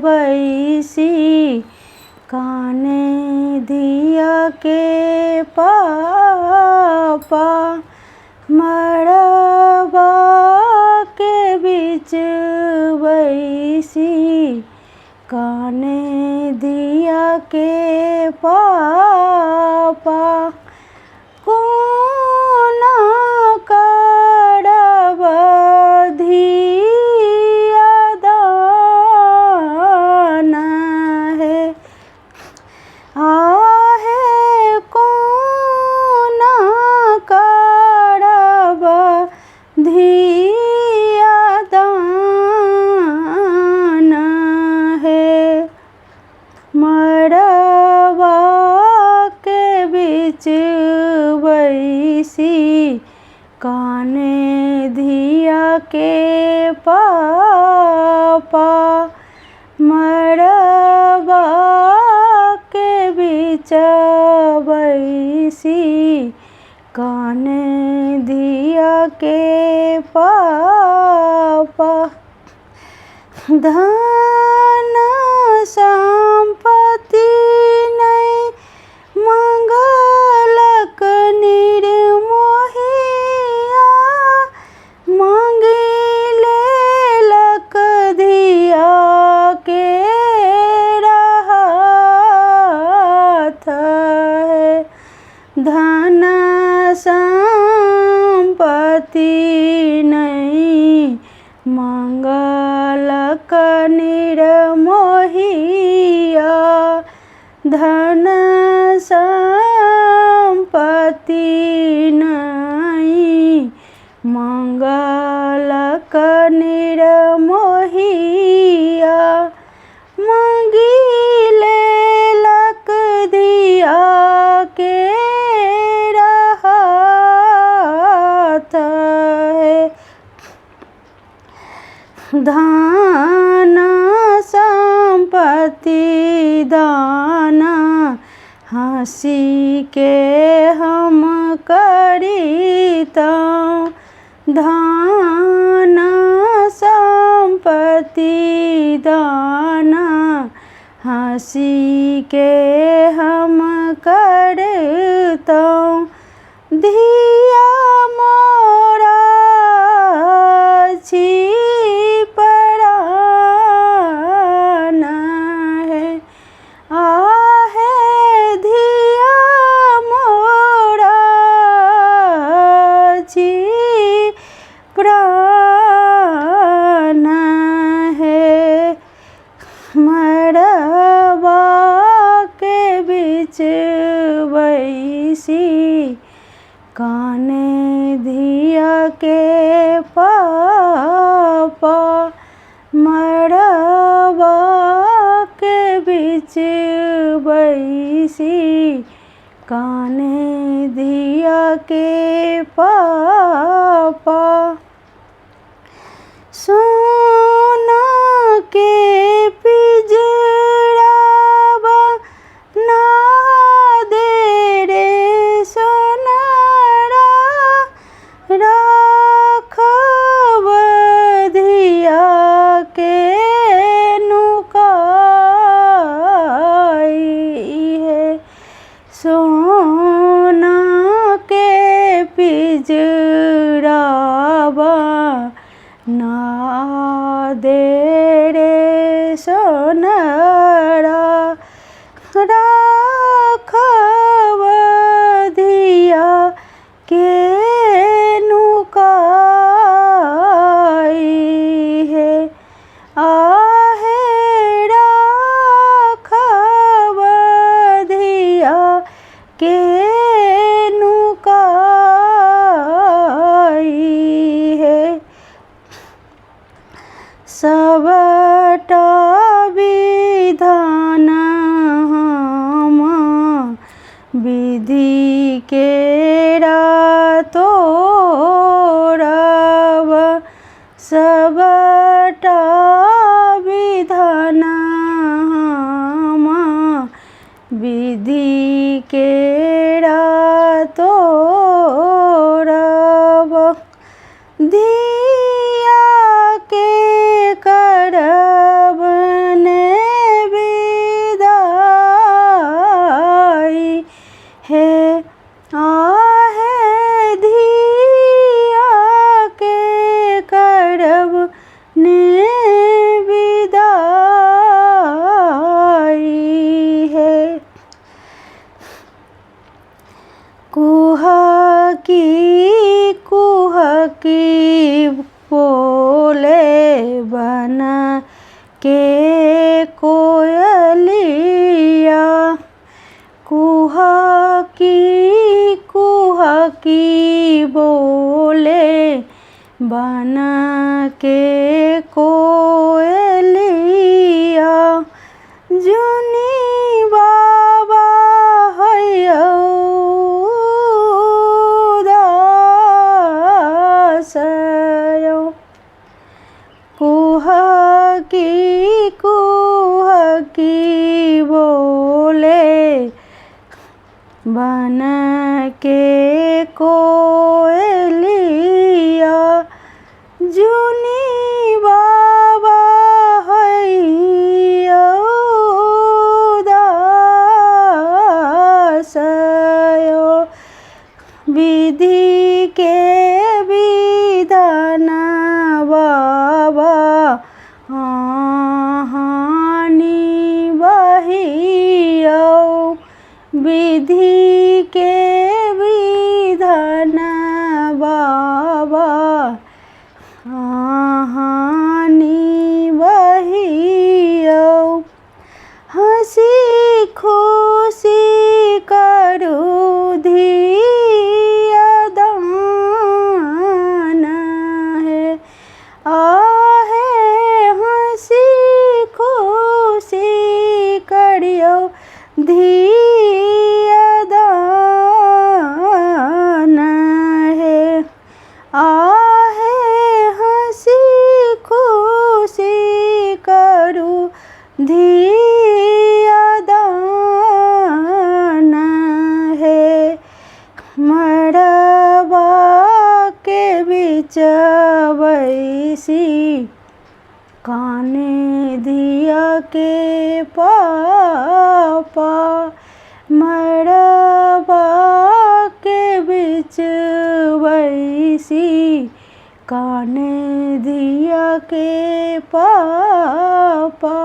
बैसी काने धिया के पापा मड़बा के बीच बैसी काने धिया के पापा कोना करब धिया दाना है आहे कोना करब धिया दाना है मड़बा के बीच बैसी काने धिया के पापा मड़बा के बीच बैसी काने धिया के पापा धन संपत्ति नहीं मंगलक निर्मोहिया मांगी लेलक धिया के रहत है धन संपत्ति नहीं मंगलक निर्मोहिया धन संपत्ति नहीं मंगलक निर्मोहिया मांगी लेलक धिया के रहत है दान संपत्ति दाना हंसी के हम करीतौं दान संपत्ति दाना हंसी के हम करतौं धिया मोरा छिपराना है आहे धिया मोरा छिपराना है मड़बा के बीच बैसी काने धिया के पापा मड़बा के बीच बैसी काने धिया के पापा सोना के पिंजरावा ना दे रे सोनारा राखब धिया के नुकाई है सोना के पिंजरावा ना दे रे सोनारा राखब धिया के नुकाई है आहे राखब धिया के नुकाई है सबटा विधान हम विधि के तोड़ब सबटा विधान हम विधि के तोड़ब धिया के करब बना के कोयलिया कुहा की बोले बना के कोयलिया जुनी बाबा हैयौ दासयौ कुहा की बोले बना के कोयलिया जुनी बाबा हैयौ दासयौ विधि के विधान बाबा हानि बहियौ विधि के विधान बाबा हानि बहियौ हंसी खुशी करू धिया दान है आहे हंसी खुशी करियौ धिया दान है आहे हंसी खुशी करू धिया दान है मड़वा के बीच बैसी काने धिया के पापा मड़वा के बीच बैसी काने धिया के पापा